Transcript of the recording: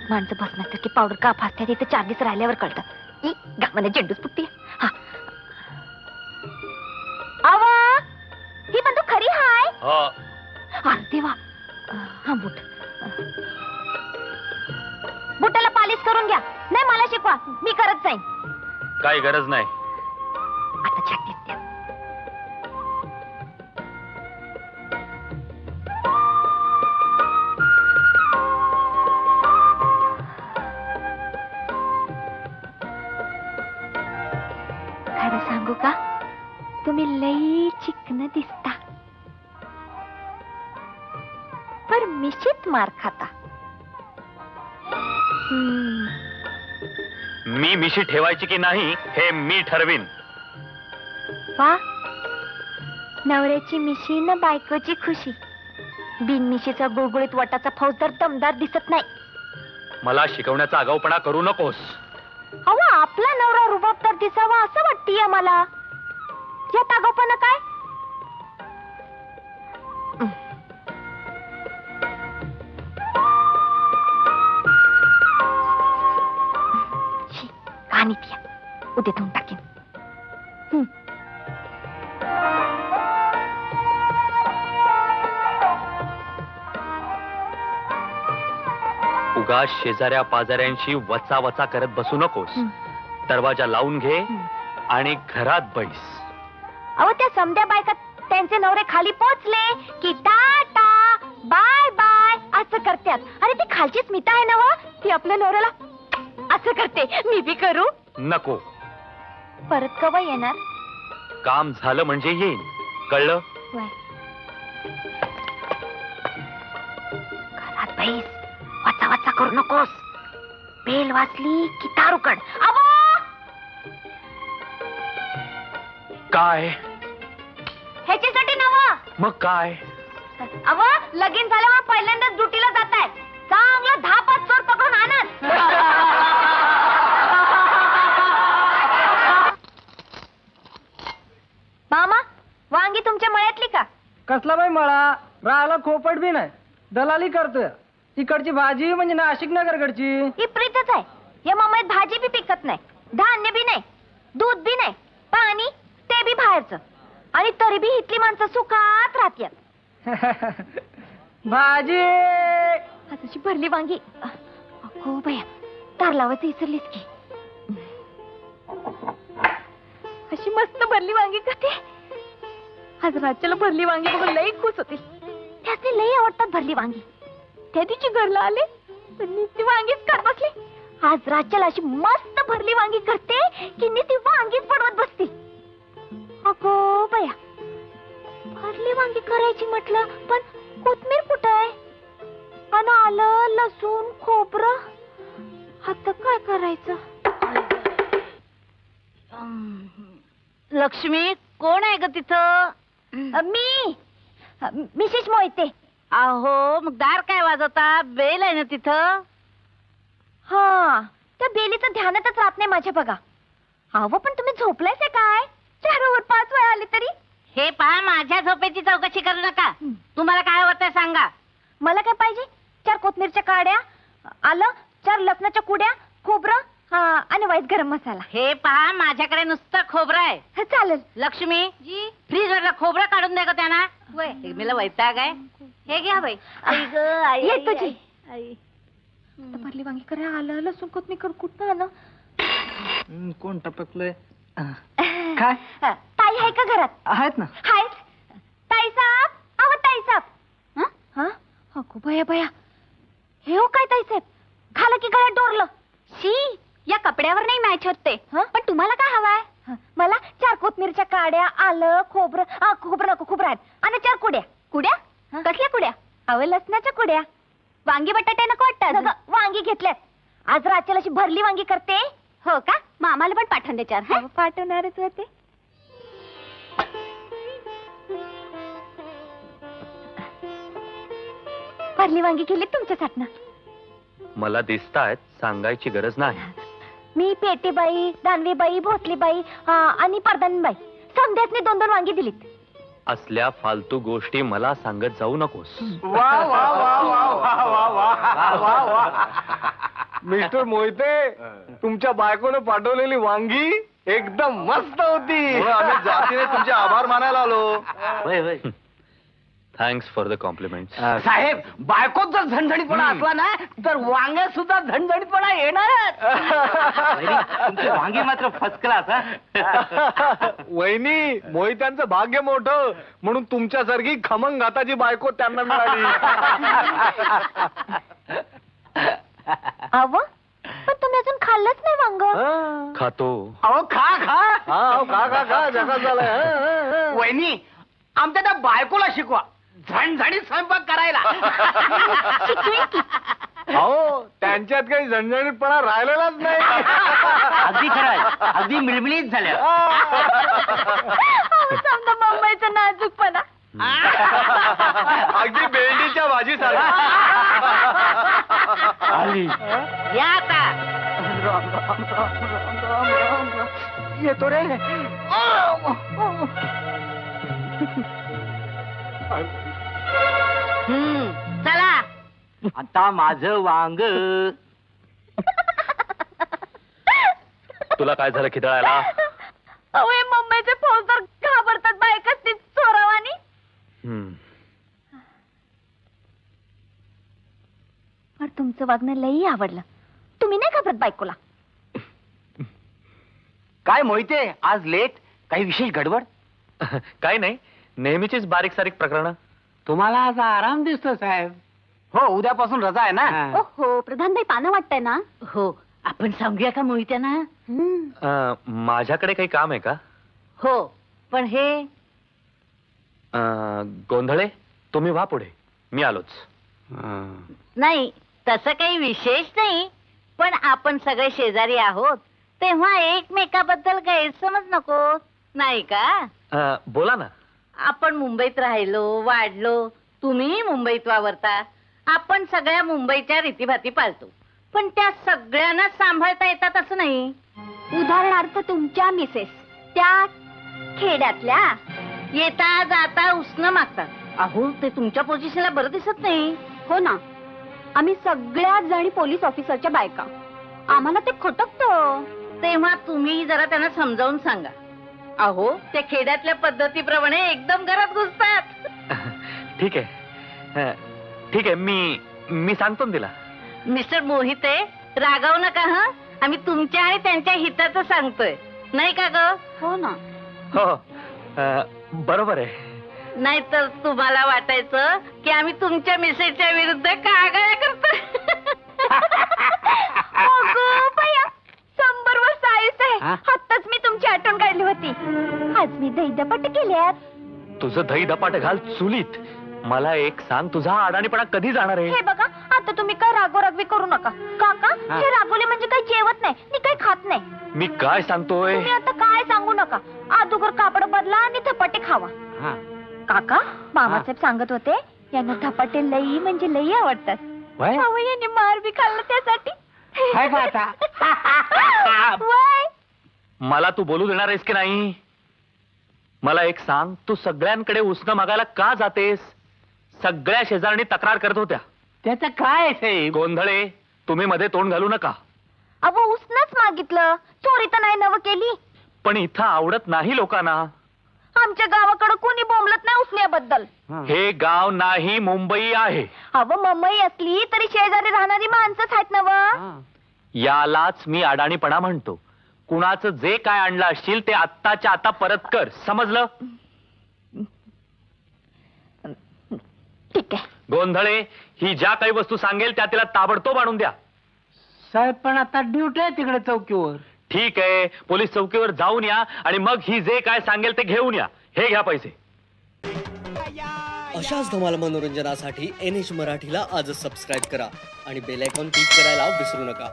माणसं बसण्यासारखी पावडर का फासत्या तिथे 4 दिवस राहिल्यावर कळतं. गावाने झेंडूच फुटते. हा आवा ही बंदूक खरी हाय. अरे देवा. हा बूट बुटाला पालिश करून घ्या. नाही मला शिकवा, मी करत जाईन. काही गरज नाही. आता छातीत द्या. खरं सांगू का, तुम्ही लई चिकन दिसता, पर मिशीत मार खाता. मी मिशी ठेवायची की नाही हे मी ठरवीन. वा, नवऱ्याची मिशी न बायकोची खुशी. बिन मिशीचा गुळगुळीत वटाचा फौजदार दमदार दिसत नाही. मला शिकवण्याचा आगाऊपणा करू नकोस. अहो, आपला नवरा रुबाबदार दिसावा असं वाटतीय मला. यात आगाऊपणा काय? कहाणी द्या, उद्या धुवून टाकेन. उगाच शेजाऱ्या पाजाऱ्यांशी वचा वचा करत बसू नकोस. दरवाजा लावून घे आणि घरात बैस. अहो, त्या समध्या बायका त्यांचे नवरे खाली पोचले की टाटा बाय बाय असं करतात. अरे ती खालची स्मिता आहे ना व, ती आपल्या नवऱ्याला असं करते. मी बी करू? नको. परत कवा येणार? काम झालं म्हणजे येईन, कळलं? घरात बैस, वाचा वाचा करू नकोस. बेल वाजली की तार उकड. अबो, काय? ह्याच्यासाठी नवा. मग काय? अव, लगीन झाल्यावर पहिल्यांदाच ड्युटीला जाताय. चांगलं 10-5 चोर पकडून आणत. मामा, वांगी तुमच्या मळ्यातली का? कसला बाई मळा, राहायला खोपट बी नाही, दलाली करतोय. तिकडची भाजी म्हणजे नाशिक नगरकडची. इप्रीतच आहे. या मामात भाजी बी पिकत नाही, धान्य बी नाही, दूध बी नाही, पाणी ते बी बाहेरचं. आणि तरी बी इथली माणसं सुखात राहत्यात. भाजी अशी भरली वांगी. अगो बया, तार लावायचं विसरलीस की. अशी मस्त भरली वांगी करते. आज राज्याला भरली वांगी बघून लई खुश होते. त्याचे लई आवडतात भरली वांगी. त्या दिवशी घरला आले तर ती वांगीच खात बसली. आज राज्याला अशी मस्त भरली वांगी करते की ती वांगीच बनवत बसते. अगो बया, भरली वांगी करायची म्हटलं, पण कोथमीर कुठं आहे? आणि आलं लसूण खोबरं, आता काय करायचं? लक्ष्मी, कोण आहे ग तिथं? मी मिसेस मोहिते. अहो, मग दार काय वाजवता? बेल आहे ना तिथं? हा, त्या बेलीचं ध्यानातच राहत नाही माझ्या बघा. अहो, पण तुम्ही झोपलायच काय? 4 वर 5 वेळा आली तरी. हे पहा, माझ्या झोपेची चौकशी करू नका. तुम्हाला काय हवं सांगा. मला काय पाहिजे? 4 कोथमीरच्या काड्या, आलं, 4 लसणाच्या कुड्या, खोबरं आणि वाईट गरम मसाला. हे पहा, माझ्याकडे नुसतं खोबरं आहे. चालेल. लक्ष्मी जी, फ्रीज वरला खोबरं काढून दे ग त्यांना. मला वैताग आहे. हे घ्या बाई. ये तुझी भरली वांगी करा, आलं लसूण कोथमीर करून कुठं आलं? कोण टपकलंय? काय ताई आहे का घरात? आहेत ना. हाय ताई साहेब. अहो ताई साहेब. हा, अगो बया बया, हे हो काय ताई साहेब? खालं की गळ्यात डोरलं. शी, या कपड्यावर नाही मॅच होत ते. पण तुम्हाला काय हवाय? मला 4 कोथमीरच्या काड्या, आलं खोबरं, खोबरं नको, खोबरं आहेत, आणि 4 कुड्या. कुड्या? कसल्या कुड्या? अहो, लसणाच्या कुड्या. वांगी बटाटे नको वाटतं? वांगी घेतल्यात. आज राज्याला अशी भरली वांगी करते. हो का? मग आम्हाला पण पाठवून दे 4. पाठवणारच होते. भरली वांगी केली तुमच्यासाठी. मला दिसतायत, सांगायची गरज नाही. मी पेटीबाई, दानवीबाई, भोसलीबाई आणि परदानबाई समध्यासनी 2-2 वांगी दिलीत. असल्या फालतू गोष्टी मला सांगत जाऊ नकोस. वा वा वा वा वा वा वा वा वा. मिस्टर मोहिते, तुमच्या बायकोनं पाठवलेली वांगी एकदम मस्त होती. आम्ही जातीने तुमचे आभार मानायला आलो. Thanks for the compliment. साहेब, बायकोत जर झणझणीतपणा असला ना तर वांग्यात सुद्धा झणझणीतपणा येणारच. वांगी मात्र फर्स्ट क्लास. वहिनी, मोहित्यांचं भाग्य मोठं म्हणून तुमच्यासारखी खमंग घाताची बायको त्यांना मिळाली. अव पण तुम्ही अजून खाल्लंच नाही वांग. खातो. अहो खा खा. हा, खा जगात झालाय. वहिनी, आमच्या त्या बायकोला शिकवा झणझणीत स्वयंपाक करायला. अहो, त्यांच्यात काही झणझणीतपणा राहिलेलाच नाही. अगदी खरंय, अगदी मिळमिळीत झाल्या. समजा मुंबईचा नाजूकपणा. अगदी भेंडीच्या भाजीसारखा. आली या आता. येतो रे. चला. आता माझं वांग. तुला काय झालं खिदळायला? अहो हे मुंबईचे फौजदार घाबरतात बायकाच ती चोरावानी. पण तुमचं वागणं लई आवडलं. तुम्ही नाही घाबरत बायकोला? काय मोहिते, आज लेट? काही विशेष गडबड? काही नाही, नेहमीचीच बारीक सारीक प्रकरण. तुम्हाला आज आराम दिसतो साहेब. हो, उद्यापासून रजा आहे ना. हो प्रधानबाई पानं वाटतंय ना. हो, आपण सांगूया का मोहित्यांना? माझ्याकडे काही काम आहे का? हो, पण हे गोंधळे, तुम्ही व्हा पुढे, मी आलोच. नाही, तसं काही विशेष नाही, पण आपण सगळे शेजारी आहोत तेव्हा एकमेकाबद्दल गैरसमज नको, नाही का? बोला ना. आपण मुंबईत राहिलो वाढलो, तुम्ही मुंबईत वावरता, आपण सगळ्या मुंबईच्या रीतीभाती पाळतो, पण त्या सगळ्यांना सांभाळता येतात असं नाही. उदाहरणार्थ तुमच्या मिसेस त्या खेड्यातल्या येता जाता उसनं मागतात. अहो, ते तुमच्या पोझिशनला बरं दिसत नाही. हो ना, आम्ही सगळ्या जणी पोलीस ऑफिसरच्या बायका, आम्हाला ते खटकतं. तेव्हा तुम्ही जरा त्यांना समजावून सांगा. अहो, ते खेड्यातल्या पद्धतीप्रमाणे एकदम घरात घुसतात. ठीक आहे, ठीक आहे, मी सांगतो ना तिला. मिस्टर मोहिते, रागावू नका. हं, आम्ही तुमच्या आणि त्यांच्या हिताचं सांगतोय, नाही का ग? हो ना. हो, बरोबर आहे. नाहीतर तुम्हाला वाटायचं की आम्ही तुमच्या मिसेसच्या विरुद्ध कागाळ्या करतोय. अगं बया, 100 वर्ष आयुष आहे. आत्ताच मी तुमची आठवण काढली होती. आज मी दहीदपाट केल्यात. तुझं दही दपाट घाल चुलीत. मला एक सांग, तुझा अडाणीपणा कधी जाणार आहे? हे बघा, आता तुम्ही काय रागोरागवी करू नका. काका, हे रागवले म्हणजे काही जेवत नाही मी काही खात नाही. मी काय सांगतोय? तुम्ही आता काय सांगू नका. अगोदर कापड बदला आणि धपाटे खावा. काका, मामासाहेब सांगत होते यांना धपाटे लई म्हणजे लई आवडतात. अहो, यांनी मार बी खाल्ला त्यासाठी. वय. मला तू बोलू देणार आहेस की नाही? मला एक सांग, तू सगळ्यांकडे उसनं मागायला का जातेस? सगळ्या शेजारणी तक्रार करत होत्या. त्याचं काय साहेब? गोंधळे, तुम्ही मध्ये तोंड घालू नका. अहो, उसनच मागितलं, चोरी तर नाही नव केली. पण इथं आवडत नाही लोकांना. आमच्या गावाकडे कोणी बोंबलत नाही उसण्याबद्दल. हे गाव नाही, मुंबई आहे. अहो, मुंबई असली तरी शेजारी राहणारी माणसंच आहेत नव. यालाच मी अडाणीपणा म्हणतो. कुणाचं जे काय आणलं असशील ते आत्ताच्या आता परत कर, समजलं? ठीक आहे. गोंधळे, ही ज्या काही वस्तू सांगेल त्या तिला ताबडतोब आणून द्या. साहेब, पण आता ड्युटी आहे तिकडे चौकीवर. ठीक आहे, पोलीस चौकीवर जाऊन या आणि मग ही जे काय सांगेल ते घेऊन या. हे घ्या पैसे. अशाच धमाल मनोरंजनासाठी NH मराठीला आजच सबस्क्राईब करा आणि बेल आयकॉन क्लिक करायला विसरू नका.